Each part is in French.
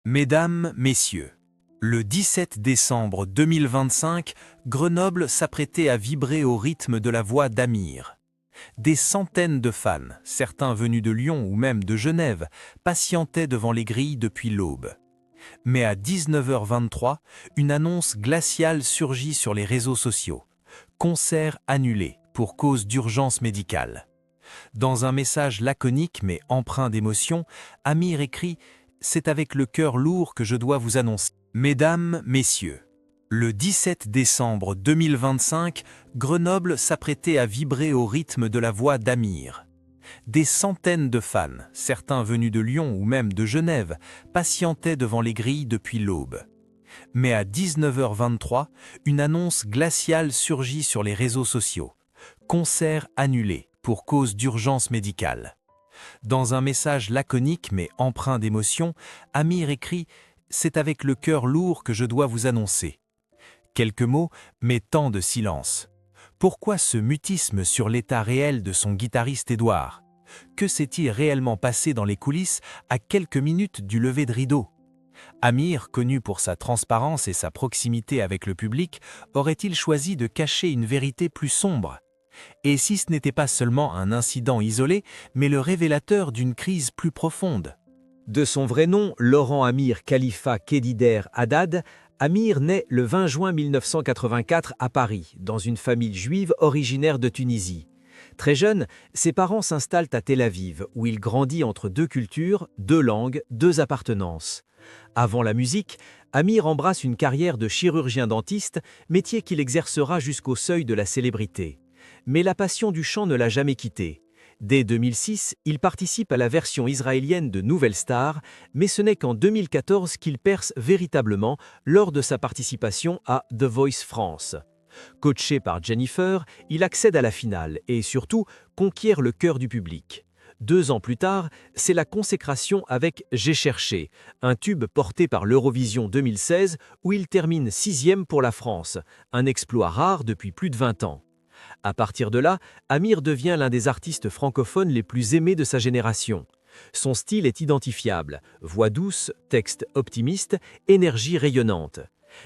Mesdames, Messieurs, le 17 décembre 2025, Grenoble s'apprêtait à vibrer au rythme de la voix d'Amir. Des centaines de fans, certains venus de Lyon ou même de Genève, patientaient devant les grilles depuis l'aube. Mais à 19h23, une annonce glaciale surgit sur les réseaux sociaux. Concert annulé pour cause d'urgence médicale. Dans un message laconique mais empreint d'émotion, Amir écrit « C'est avec le cœur lourd que je dois vous annoncer. Mesdames, Messieurs, le 17 décembre 2025, Grenoble s'apprêtait à vibrer au rythme de la voix d'Amir. Des centaines de fans, certains venus de Lyon ou même de Genève, patientaient devant les grilles depuis l'aube. Mais à 19h23, une annonce glaciale surgit sur les réseaux sociaux. Concert annulé pour cause d'urgence médicale. Dans un message laconique mais empreint d'émotion, Amir écrit « C'est avec le cœur lourd que je dois vous annoncer ». Quelques mots, mais tant de silence. Pourquoi ce mutisme sur l'état réel de son guitariste Édouard? Que s'est-il réellement passé dans les coulisses à quelques minutes du lever de rideau? Amir, connu pour sa transparence et sa proximité avec le public, aurait-il choisi de cacher une vérité plus sombre? Et si ce n'était pas seulement un incident isolé, mais le révélateur d'une crise plus profonde? De son vrai nom, Laurent Amir Khalifa Khedider Haddad, Amir naît le 20 juin 1984 à Paris, dans une famille juive originaire de Tunisie. Très jeune, ses parents s'installent à Tel Aviv, où il grandit entre deux cultures, deux langues, deux appartenances. Avant la musique, Amir embrasse une carrière de chirurgien-dentiste, métier qu'il exercera jusqu'au seuil de la célébrité. Mais la passion du chant ne l'a jamais quitté. Dès 2006, il participe à la version israélienne de Nouvelle Star, mais ce n'est qu'en 2014 qu'il perce véritablement lors de sa participation à The Voice France. Coaché par Jennifer, il accède à la finale et surtout conquiert le cœur du public. 2 ans plus tard, c'est la consécration avec J'ai cherché, un tube porté par l'Eurovision 2016 où il termine 6e pour la France, un exploit rare depuis plus de 20 ans. À partir de là, Amir devient l'un des artistes francophones les plus aimés de sa génération. Son style est identifiable, voix douce, texte optimiste, énergie rayonnante.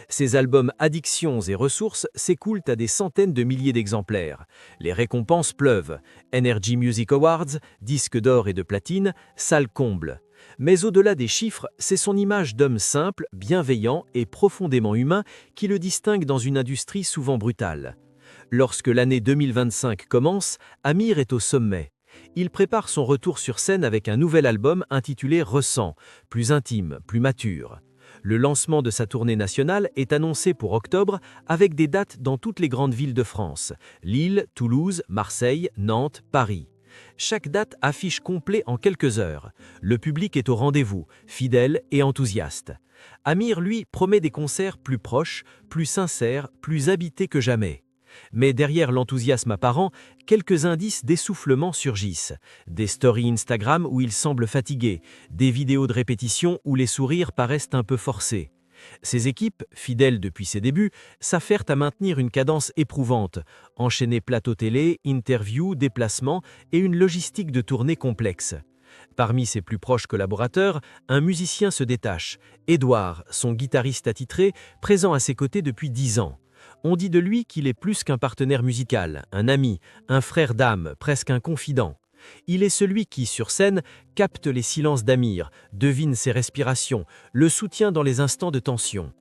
Ses albums Addictions et Ressources s'écoulent à des centaines de milliers d'exemplaires. Les récompenses pleuvent. Energy Music Awards, disques d'or et de platine, salle comble. Mais au-delà des chiffres, c'est son image d'homme simple, bienveillant et profondément humain qui le distingue dans une industrie souvent brutale. Lorsque l'année 2025 commence, Amir est au sommet. Il prépare son retour sur scène avec un nouvel album intitulé Ressent, plus intime, plus mature. Le lancement de sa tournée nationale est annoncé pour octobre avec des dates dans toutes les grandes villes de France, Lille, Toulouse, Marseille, Nantes, Paris. Chaque date affiche complet en quelques heures. Le public est au rendez-vous, fidèle et enthousiaste. Amir, lui, promet des concerts plus proches, plus sincères, plus habités que jamais. Mais derrière l'enthousiasme apparent, quelques indices d'essoufflement surgissent. Des stories Instagram où il semble fatigué, des vidéos de répétition où les sourires paraissent un peu forcés. Ses équipes, fidèles depuis ses débuts, s'affairent à maintenir une cadence éprouvante, enchaîner plateaux télé, interviews, déplacements et une logistique de tournée complexe. Parmi ses plus proches collaborateurs, un musicien se détache, Édouard, son guitariste attitré, présent à ses côtés depuis 10 ans. On dit de lui qu'il est plus qu'un partenaire musical, un ami, un frère d'âme, presque un confident. Il est celui qui, sur scène, capte les silences d'Amir, devine ses respirations, le soutient dans les instants de tension.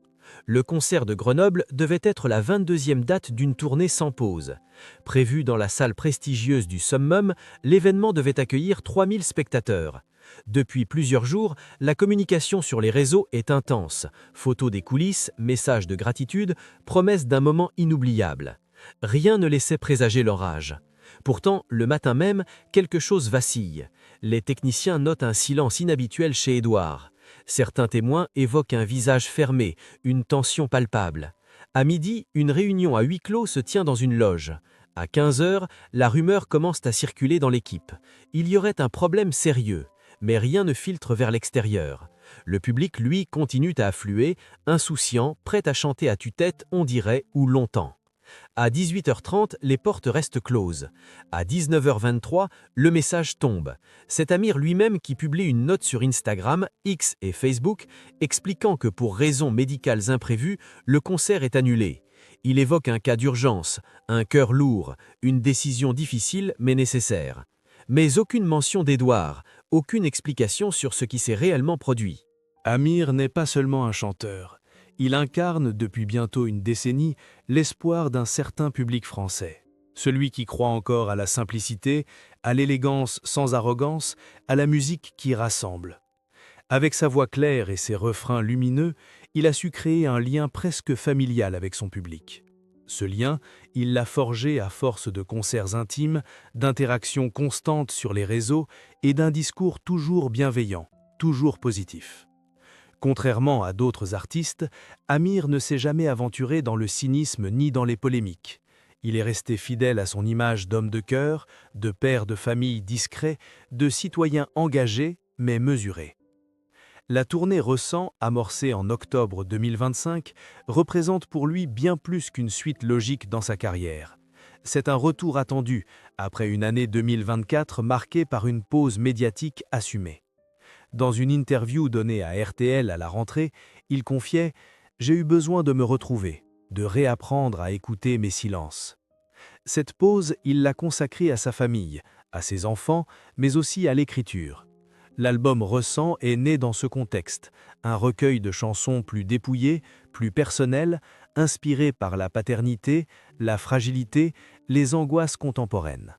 Le concert de Grenoble devait être la 22e date d'une tournée sans pause. Prévu dans la salle prestigieuse du Summum, l'événement devait accueillir 3000 spectateurs. Depuis plusieurs jours, la communication sur les réseaux est intense. Photos des coulisses, messages de gratitude, promesses d'un moment inoubliable. Rien ne laissait présager l'orage. Pourtant, le matin même, quelque chose vacille. Les techniciens notent un silence inhabituel chez Édouard. Certains témoins évoquent un visage fermé, une tension palpable. À midi, une réunion à huis clos se tient dans une loge. À 15h, la rumeur commence à circuler dans l'équipe. Il y aurait un problème sérieux. Mais rien ne filtre vers l'extérieur. Le public, lui, continue à affluer, insouciant, prêt à chanter à tue-tête, on dirait, ou longtemps. À 18h30, les portes restent closes. À 19h23, le message tombe. C'est Amir lui-même qui publie une note sur Instagram, X et Facebook, expliquant que pour raisons médicales imprévues, le concert est annulé. Il évoque un cas d'urgence, un cœur lourd, une décision difficile mais nécessaire. Mais aucune mention d'Edouard, aucune explication sur ce qui s'est réellement produit. Amir n'est pas seulement un chanteur. Il incarne, depuis bientôt une décennie, l'espoir d'un certain public français. Celui qui croit encore à la simplicité, à l'élégance sans arrogance, à la musique qui rassemble. Avec sa voix claire et ses refrains lumineux, il a su créer un lien presque familial avec son public. Ce lien, il l'a forgé à force de concerts intimes, d'interactions constantes sur les réseaux et d'un discours toujours bienveillant, toujours positif. Contrairement à d'autres artistes, Amir ne s'est jamais aventuré dans le cynisme ni dans les polémiques. Il est resté fidèle à son image d'homme de cœur, de père de famille discret, de citoyen engagé mais mesuré. La tournée Ressent, amorcée en octobre 2025, représente pour lui bien plus qu'une suite logique dans sa carrière. C'est un retour attendu, après une année 2024 marquée par une pause médiatique assumée. Dans une interview donnée à RTL à la rentrée, il confiait « J'ai eu besoin de me retrouver, de réapprendre à écouter mes silences ». Cette pause, il l'a consacrée à sa famille, à ses enfants, mais aussi à l'écriture. L'album Ressent est né dans ce contexte, un recueil de chansons plus dépouillées, plus personnelles, inspirées par la paternité, la fragilité, les angoisses contemporaines.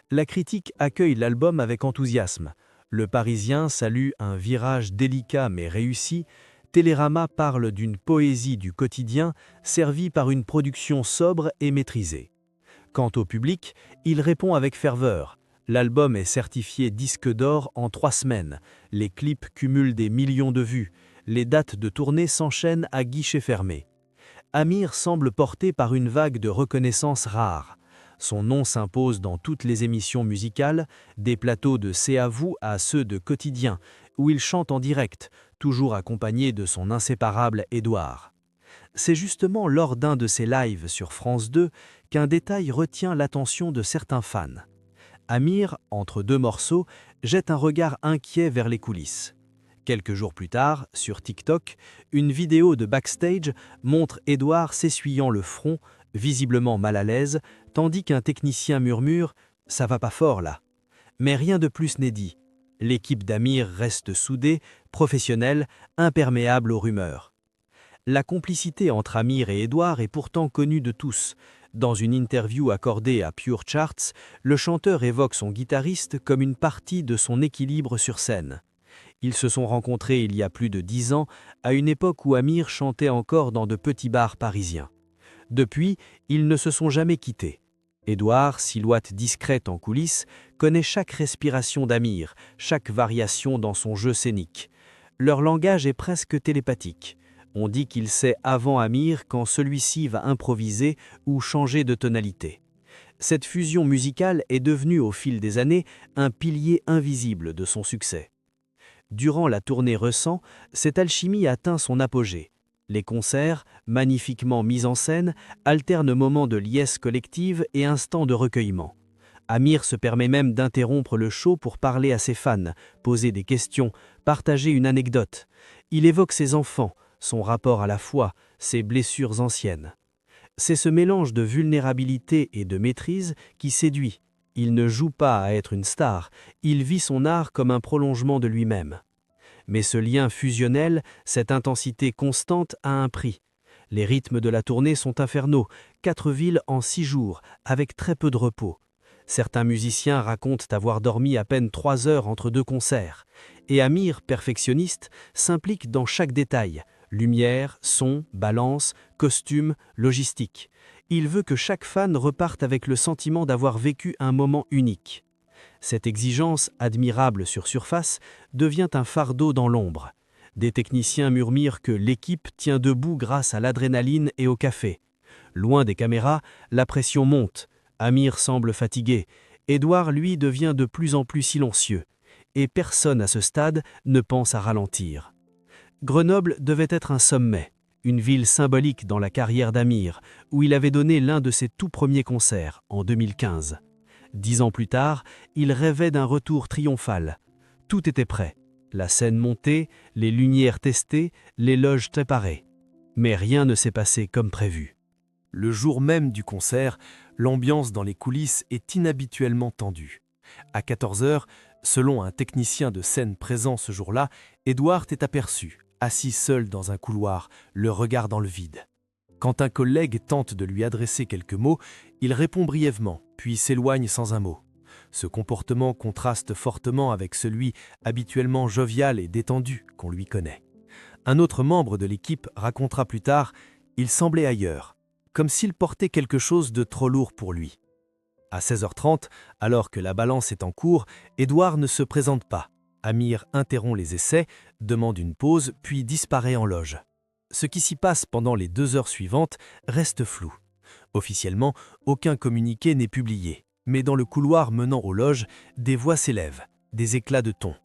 La critique accueille l'album avec enthousiasme. Le Parisien salue un virage délicat mais réussi. Télérama parle d'une poésie du quotidien servie par une production sobre et maîtrisée. Quant au public, il répond avec ferveur. L'album est certifié disque d'or en 3 semaines. Les clips cumulent des millions de vues. Les dates de tournée s'enchaînent à guichet fermé. Amir semble porté par une vague de reconnaissance rare. Son nom s'impose dans toutes les émissions musicales, des plateaux de C'est à vous à ceux de Quotidien, où il chante en direct, toujours accompagné de son inséparable Édouard. C'est justement lors d'un de ses lives sur France 2 qu'un détail retient l'attention de certains fans. Amir, entre 2 morceaux, jette un regard inquiet vers les coulisses. Quelques jours plus tard, sur TikTok, une vidéo de backstage montre Édouard s'essuyant le front, visiblement mal à l'aise, tandis qu'un technicien murmure « Ça va pas fort là ». Mais rien de plus n'est dit. L'équipe d'Amir reste soudée, professionnelle, imperméable aux rumeurs. La complicité entre Amir et Édouard est pourtant connue de tous. Dans une interview accordée à Pure Charts, le chanteur évoque son guitariste comme une partie de son équilibre sur scène. Ils se sont rencontrés il y a plus de 10 ans, à une époque où Amir chantait encore dans de petits bars parisiens. Depuis, ils ne se sont jamais quittés. Édouard, silhouette discrète en coulisses, connaît chaque respiration d'Amir, chaque variation dans son jeu scénique. Leur langage est presque télépathique. On dit qu'il sait avant Amir quand celui-ci va improviser ou changer de tonalité. Cette fusion musicale est devenue au fil des années un pilier invisible de son succès. Durant la tournée Ressent, cette alchimie atteint son apogée. Les concerts, magnifiquement mis en scène, alternent moments de liesse collective et instants de recueillement. Amir se permet même d'interrompre le show pour parler à ses fans, poser des questions, partager une anecdote. Il évoque ses enfants, son rapport à la foi, ses blessures anciennes. C'est ce mélange de vulnérabilité et de maîtrise qui séduit. Il ne joue pas à être une star, il vit son art comme un prolongement de lui-même. Mais ce lien fusionnel, cette intensité constante a un prix. Les rythmes de la tournée sont infernaux, 4 villes en 6 jours, avec très peu de repos. Certains musiciens racontent avoir dormi à peine 3 heures entre 2 concerts. Et Amir, perfectionniste, s'implique dans chaque détail. Lumière, son, balance, costume, logistique. Il veut que chaque fan reparte avec le sentiment d'avoir vécu un moment unique. Cette exigence, admirable sur surface, devient un fardeau dans l'ombre. Des techniciens murmurent que l'équipe tient debout grâce à l'adrénaline et au café. Loin des caméras, la pression monte. Amir semble fatigué. Édouard, lui, devient de plus en plus silencieux. Et personne à ce stade ne pense à ralentir. Grenoble devait être un sommet, une ville symbolique dans la carrière d'Amir, où il avait donné l'un de ses tout premiers concerts, en 2015. 10 ans plus tard, il rêvait d'un retour triomphal. Tout était prêt. La scène montée, les lumières testées, les loges préparées. Mais rien ne s'est passé comme prévu. Le jour même du concert, l'ambiance dans les coulisses est inhabituellement tendue. À 14 h, selon un technicien de scène présent ce jour-là, Edward est aperçu, assis seul dans un couloir, le regard dans le vide. Quand un collègue tente de lui adresser quelques mots, il répond brièvement, puis s'éloigne sans un mot. Ce comportement contraste fortement avec celui habituellement jovial et détendu qu'on lui connaît. Un autre membre de l'équipe racontera plus tard « Il semblait ailleurs, comme s'il portait quelque chose de trop lourd pour lui ». À 16h30, alors que la balance est en cours, Edward ne se présente pas. Amir interrompt les essais, demande une pause, puis disparaît en loge. Ce qui s'y passe pendant les 2 heures suivantes reste flou. Officiellement, aucun communiqué n'est publié, mais dans le couloir menant aux loges, des voix s'élèvent, des éclats de ton.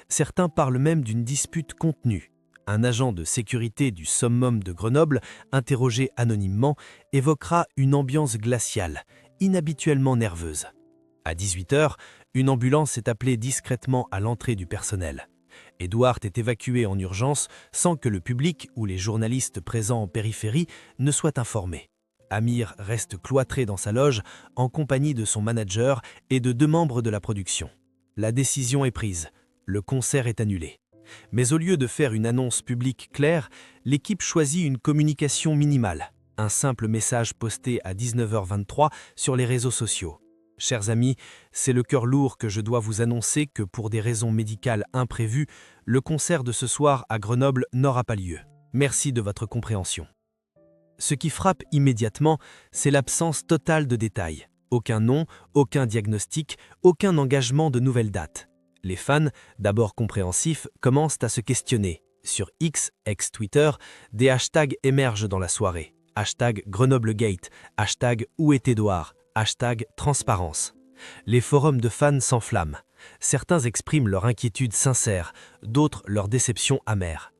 Certains parlent même d'une dispute contenue. Un agent de sécurité du summum de Grenoble, interrogé anonymement, évoquera une ambiance glaciale, inhabituellement nerveuse. À 18 h, une ambulance est appelée discrètement à l'entrée du personnel. Edward est évacué en urgence sans que le public ou les journalistes présents en périphérie ne soient informés. Amir reste cloîtré dans sa loge en compagnie de son manager et de 2 membres de la production. La décision est prise, le concert est annulé. Mais au lieu de faire une annonce publique claire, l'équipe choisit une communication minimale, un simple message posté à 19h23 sur les réseaux sociaux. Chers amis, c'est le cœur lourd que je dois vous annoncer que pour des raisons médicales imprévues, le concert de ce soir à Grenoble n'aura pas lieu. Merci de votre compréhension. Ce qui frappe immédiatement, c'est l'absence totale de détails. Aucun nom, aucun diagnostic, aucun engagement de nouvelles dates. Les fans, d'abord compréhensifs, commencent à se questionner. Sur X, ex-Twitter, des hashtags émergent dans la soirée. Hashtag GrenobleGate, hashtag Où est Edouard, hashtag Transparence. Les forums de fans s'enflamment. Certains expriment leur inquiétude sincère, d'autres leur déception amère.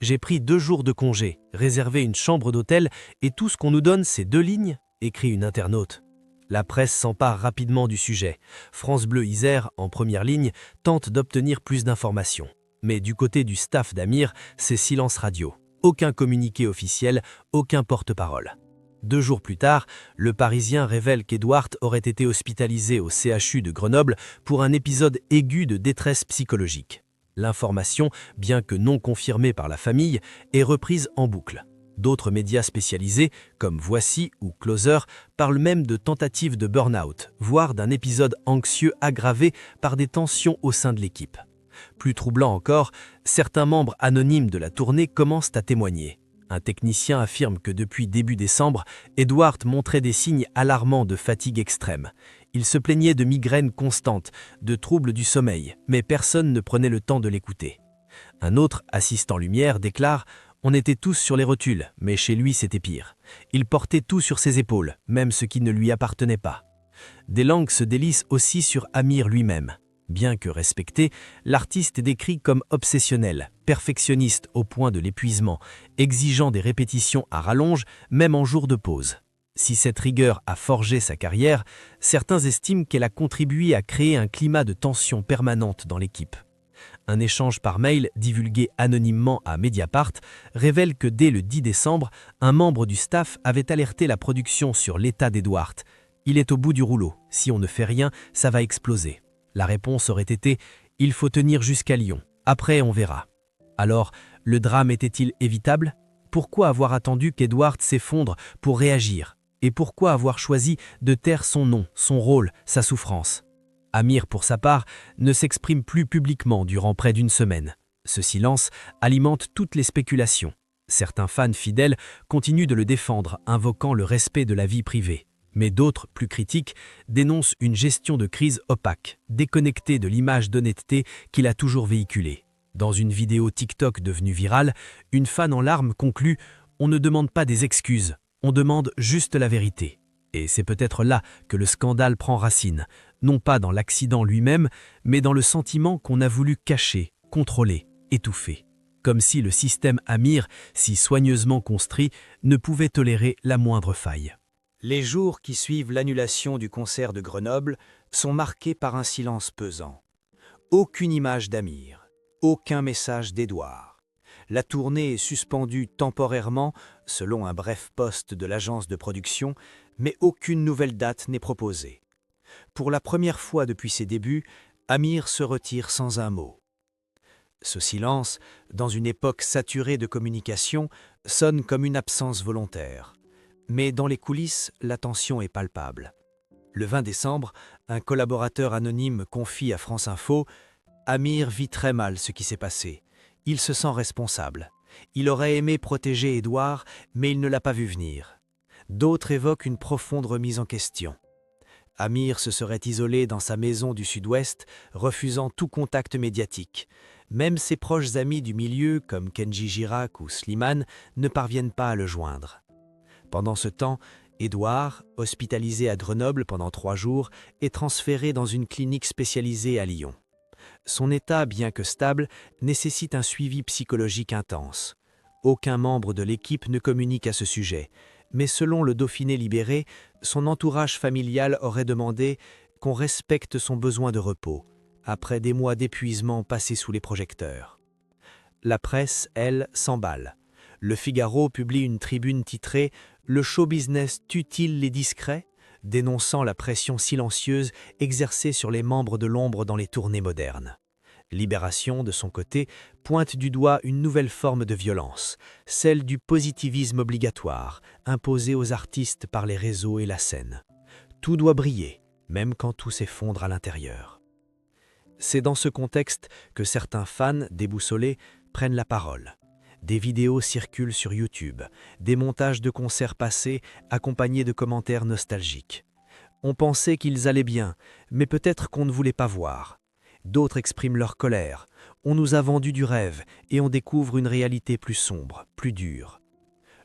J'ai pris 2 jours de congé, réservé une chambre d'hôtel et tout ce qu'on nous donne c'est 2 lignes, écrit une internaute. La presse s'empare rapidement du sujet. France Bleu Isère, en première ligne, tente d'obtenir plus d'informations. Mais du côté du staff d'Amir, c'est silence radio. Aucun communiqué officiel, aucun porte-parole. 2 jours plus tard, le Parisien révèle qu'Edward aurait été hospitalisé au CHU de Grenoble pour un épisode aigu de détresse psychologique. L'information, bien que non confirmée par la famille, est reprise en boucle. D'autres médias spécialisés, comme Voici ou Closer, parlent même de tentatives de burn-out, voire d'un épisode anxieux aggravé par des tensions au sein de l'équipe. Plus troublant encore, certains membres anonymes de la tournée commencent à témoigner. Un technicien affirme que depuis début décembre, Edward montrait des signes alarmants de fatigue extrême. Il se plaignait de migraines constantes, de troubles du sommeil, mais personne ne prenait le temps de l'écouter. Un autre, assistant lumière, déclare « On était tous sur les rotules, mais chez lui c'était pire. Il portait tout sur ses épaules, même ce qui ne lui appartenait pas. » Des langues se délissent aussi sur Amir lui-même. Bien que respecté, l'artiste est décrit comme obsessionnel, perfectionniste au point de l'épuisement, exigeant des répétitions à rallonge, même en jour de pause. Si cette rigueur a forgé sa carrière, certains estiment qu'elle a contribué à créer un climat de tension permanente dans l'équipe. Un échange par mail divulgué anonymement à Mediapart révèle que dès le 10 décembre, un membre du staff avait alerté la production sur l'état d'Edward. « Il est au bout du rouleau, si on ne fait rien, ça va exploser. » La réponse aurait été « Il faut tenir jusqu'à Lyon, après on verra ». Alors, le drame était-il évitable? Pourquoi avoir attendu qu'Edward s'effondre pour réagir? Et pourquoi avoir choisi de taire son nom, son rôle, sa souffrance? Amir, pour sa part, ne s'exprime plus publiquement durant près d'1 semaine. Ce silence alimente toutes les spéculations. Certains fans fidèles continuent de le défendre, invoquant le respect de la vie privée. Mais d'autres, plus critiques, dénoncent une gestion de crise opaque, déconnectée de l'image d'honnêteté qu'il a toujours véhiculée. Dans une vidéo TikTok devenue virale, une fan en larmes conclut « On ne demande pas des excuses, on demande juste la vérité ». Et c'est peut-être là que le scandale prend racine, non pas dans l'accident lui-même, mais dans le sentiment qu'on a voulu cacher, contrôler, étouffer. comme si le système Amir, si soigneusement construit, ne pouvait tolérer la moindre faille. Les jours qui suivent l'annulation du concert de Grenoble sont marqués par un silence pesant. Aucune image d'Amir, aucun message d'Édouard. La tournée est suspendue temporairement, selon un bref poste de l'agence de production, mais aucune nouvelle date n'est proposée. Pour la première fois depuis ses débuts, Amir se retire sans un mot. Ce silence, dans une époque saturée de communication, sonne comme une absence volontaire. Mais dans les coulisses, la tension est palpable. Le 20 décembre, un collaborateur anonyme confie à France Info « Amir vit très mal ce qui s'est passé. Il se sent responsable. Il aurait aimé protéger Édouard, mais il ne l'a pas vu venir. » D'autres évoquent une profonde remise en question. Amir se serait isolé dans sa maison du Sud-Ouest, refusant tout contact médiatique. Même ses proches amis du milieu, comme Kenji Girac ou Slimane, ne parviennent pas à le joindre. Pendant ce temps, Édouard, hospitalisé à Grenoble pendant 3 jours, est transféré dans une clinique spécialisée à Lyon. Son état, bien que stable, nécessite un suivi psychologique intense. Aucun membre de l'équipe ne communique à ce sujet, mais selon le Dauphiné libéré, son entourage familial aurait demandé qu'on respecte son besoin de repos, après des mois d'épuisement passés sous les projecteurs. La presse, elle, s'emballe. Le Figaro publie une tribune titrée « Le show business tue-t-il les discrets ?» dénonçant la pression silencieuse exercée sur les membres de l'ombre dans les tournées modernes. Libération, de son côté, pointe du doigt une nouvelle forme de violence, celle du positivisme obligatoire, imposé aux artistes par les réseaux et la scène. Tout doit briller, même quand tout s'effondre à l'intérieur. C'est dans ce contexte que certains fans, déboussolés, prennent la parole. Des vidéos circulent sur YouTube, des montages de concerts passés accompagnés de commentaires nostalgiques. On pensait qu'ils allaient bien, mais peut-être qu'on ne voulait pas voir. D'autres expriment leur colère. On nous a vendu du rêve et on découvre une réalité plus sombre, plus dure.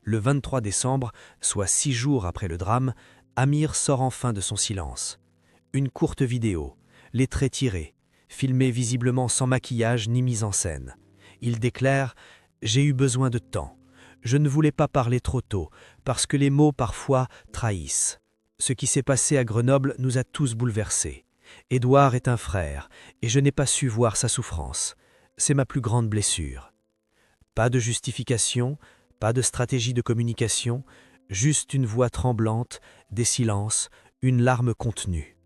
Le 23 décembre, soit 6 jours après le drame, Amir sort enfin de son silence. Une courte vidéo, les traits tirés, filmée visiblement sans maquillage ni mise en scène. Il déclare « J'ai eu besoin de temps. Je ne voulais pas parler trop tôt, parce que les mots parfois trahissent. Ce qui s'est passé à Grenoble nous a tous bouleversés. Édouard est un frère, et je n'ai pas su voir sa souffrance. C'est ma plus grande blessure. » Pas de justification, pas de stratégie de communication, juste une voix tremblante, des silences, une larme contenue.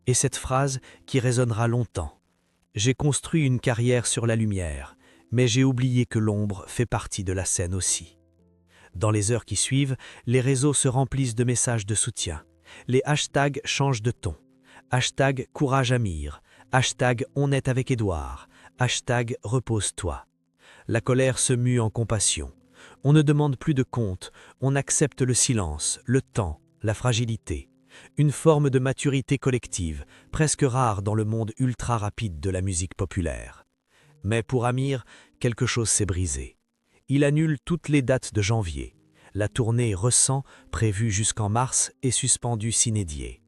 Et cette phrase qui résonnera longtemps. « J'ai construit une carrière sur la lumière, mais j'ai oublié que l'ombre fait partie de la scène aussi. » Dans les heures qui suivent, les réseaux se remplissent de messages de soutien. Les hashtags changent de ton. Hashtag Courage Amir, hashtag On est avec Édouard, hashtag Repose-toi. La colère se mue en compassion. On ne demande plus de compte, on accepte le silence, le temps, la fragilité. Une forme de maturité collective, presque rare dans le monde ultra rapide de la musique populaire. Mais pour Amir, quelque chose s'est brisé. Il annule toutes les dates de janvier. La tournée Ressent, prévue jusqu'en mars, est suspendue sine die.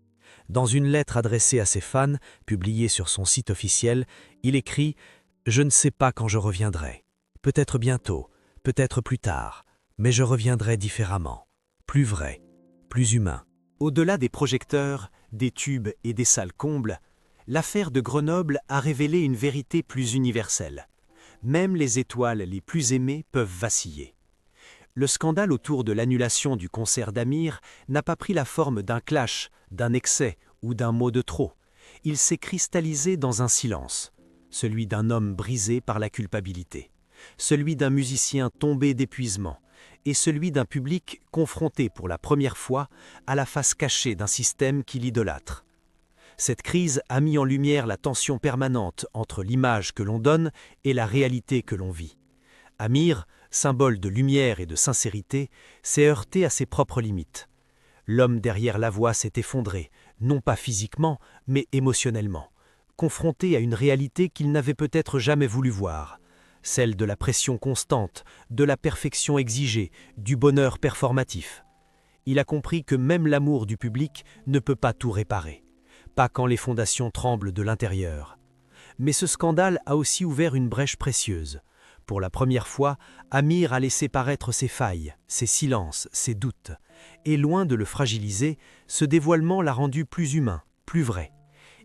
Dans une lettre adressée à ses fans, publiée sur son site officiel, il écrit « Je ne sais pas quand je reviendrai. Peut-être bientôt, peut-être plus tard, mais je reviendrai différemment, plus vrai, plus humain. » Au-delà des projecteurs, des tubes et des salles combles, l'affaire de Grenoble a révélé une vérité plus universelle. Même les étoiles les plus aimées peuvent vaciller. Le scandale autour de l'annulation du concert d'Amir n'a pas pris la forme d'un clash, d'un excès ou d'un mot de trop. Il s'est cristallisé dans un silence, celui d'un homme brisé par la culpabilité, celui d'un musicien tombé d'épuisement et celui d'un public confronté pour la première fois à la face cachée d'un système qui l'idolâtre. Cette crise a mis en lumière la tension permanente entre l'image que l'on donne et la réalité que l'on vit. Amir, symbole de lumière et de sincérité, s'est heurté à ses propres limites. L'homme derrière la voix s'est effondré, non pas physiquement, mais émotionnellement, confronté à une réalité qu'il n'avait peut-être jamais voulu voir, celle de la pression constante, de la perfection exigée, du bonheur performatif. Il a compris que même l'amour du public ne peut pas tout réparer, pas quand les fondations tremblent de l'intérieur. Mais ce scandale a aussi ouvert une brèche précieuse. Pour la première fois, Amir a laissé paraître ses failles, ses silences, ses doutes. Et loin de le fragiliser, ce dévoilement l'a rendu plus humain, plus vrai.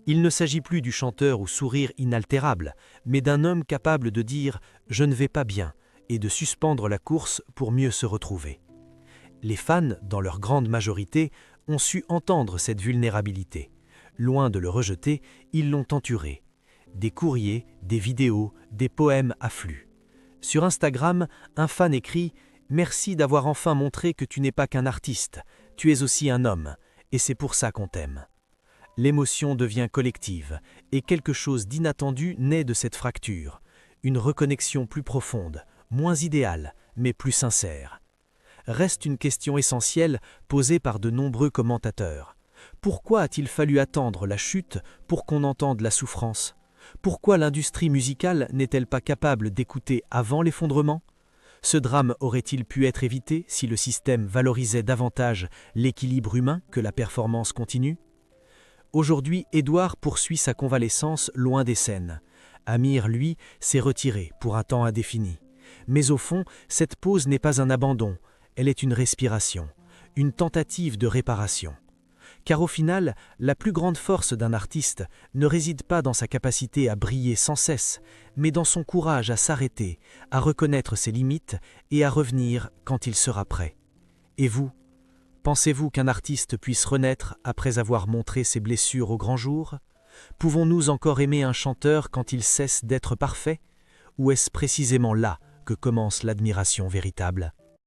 Il ne s'agit plus du chanteur au sourire inaltérable, mais d'un homme capable de dire « je ne vais pas bien » et de suspendre la course pour mieux se retrouver. Les fans, dans leur grande majorité, ont su entendre cette vulnérabilité. Loin de le rejeter, ils l'ont entouré. Des courriers, des vidéos, des poèmes affluent. Sur Instagram, un fan écrit « Merci d'avoir enfin montré que tu n'es pas qu'un artiste, tu es aussi un homme, et c'est pour ça qu'on t'aime. » L'émotion devient collective, et quelque chose d'inattendu naît de cette fracture. Une reconnexion plus profonde, moins idéale, mais plus sincère. Reste une question essentielle posée par de nombreux commentateurs. Pourquoi a-t-il fallu attendre la chute pour qu'on entende la souffrance ? Pourquoi l'industrie musicale n'est-elle pas capable d'écouter avant l'effondrement ? Ce drame aurait-il pu être évité si le système valorisait davantage l'équilibre humain que la performance continue ? Aujourd'hui, Édouard poursuit sa convalescence loin des scènes. Amir, lui, s'est retiré pour un temps indéfini. Mais au fond, cette pause n'est pas un abandon, elle est une respiration, une tentative de réparation. Car au final, la plus grande force d'un artiste ne réside pas dans sa capacité à briller sans cesse, mais dans son courage à s'arrêter, à reconnaître ses limites et à revenir quand il sera prêt. Et vous ? Pensez-vous qu'un artiste puisse renaître après avoir montré ses blessures au grand jour ? Pouvons-nous encore aimer un chanteur quand il cesse d'être parfait ? Ou est-ce précisément là que commence l'admiration véritable ?